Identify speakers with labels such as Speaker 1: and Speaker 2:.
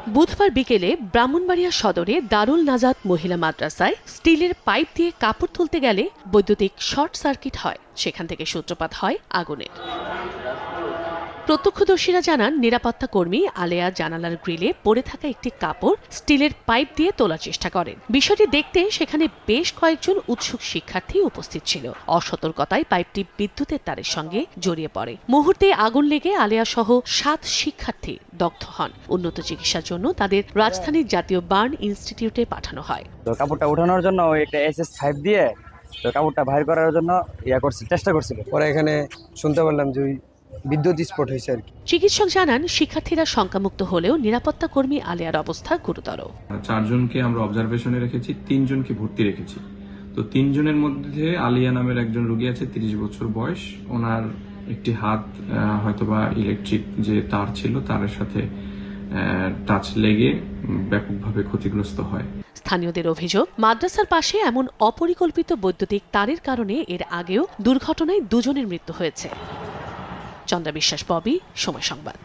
Speaker 1: বুধবার বিকেলে ব্রাহ্মণবাড়িয়া সদরে দারুল নাজাত মহিলা মাদ্রাসায় স্টিলের পাইপ দিয়ে কাপড় তুলতে গেলে বৈদ্যুতিক শর্ট সার্কিট হয়। সেখান থেকে সূত্রপাত হয় আগুনের। প্রত্যক্ষদর্শীরা জানান, নিরাপত্তা কর্মী আলেয়া জানালার গ্রিলে পড়ে থাকা একটি কাপড় স্টিলের পাইপ দিয়ে তোলার চেষ্টা করেন। বিষয়টি দেখতে সেখানে বেশ কয়েকজন উৎসুক শিক্ষার্থী উপস্থিত ছিল। অসতর্কতায় পাইপটি বিদ্যুতের তারের সঙ্গে জড়িয়ে পড়ে। মুহূর্তে আগুন লেগে আলেয়া সহ 7 শিক্ষার্থী দগ্ধ হন। উন্নত চিকিৎসার জন্য তাদের রাজধানীর জাতীয় বার্ন ইনস্টিটিউটে পাঠানো হয়।
Speaker 2: কাপড়টা উঠানোর জন্য একটা SS5 দিয়ে কাপড়টা বাইর করার জন্য চেষ্টা করছিল। পরে এখানে শুনতে পারলাম যে বিদ্যুৎ স্ফোট হয়েছে আর কি।
Speaker 1: চিকিৎসক জানান, শিক্ষার্থীরা শঙ্কামুক্ত হলেও নিরাপত্তা কর্মী আলেয়ার অবস্থা গুরুতর।
Speaker 3: 4 জনকে আমরা অবজারভেশনে রেখেছি, 3 জনকে ভর্তি রেখেছি। তো 3 জনের মধ্যে আলিয়া নামের একজন রোগী আছে, 30 বছর বয়স। ওনার একটি হাত হয়তোবা ইলেকট্রিক যে তার ছিল তারের সাথে টাচ লেগে ব্যাপকভাবে ক্ষতিগ্রস্ত হয়।
Speaker 1: স্থানীয়দের অভিযোগ, মাদ্রাসার পাশে এমন অপরিকল্পিত বৈদ্যুতিক তারের কারণে এর আগেও দুর্ঘটনায় 2 জনের মৃত্যু হয়েছে। চন্দ্রা বিশ্বাস, ববি, সময় সংবাদ।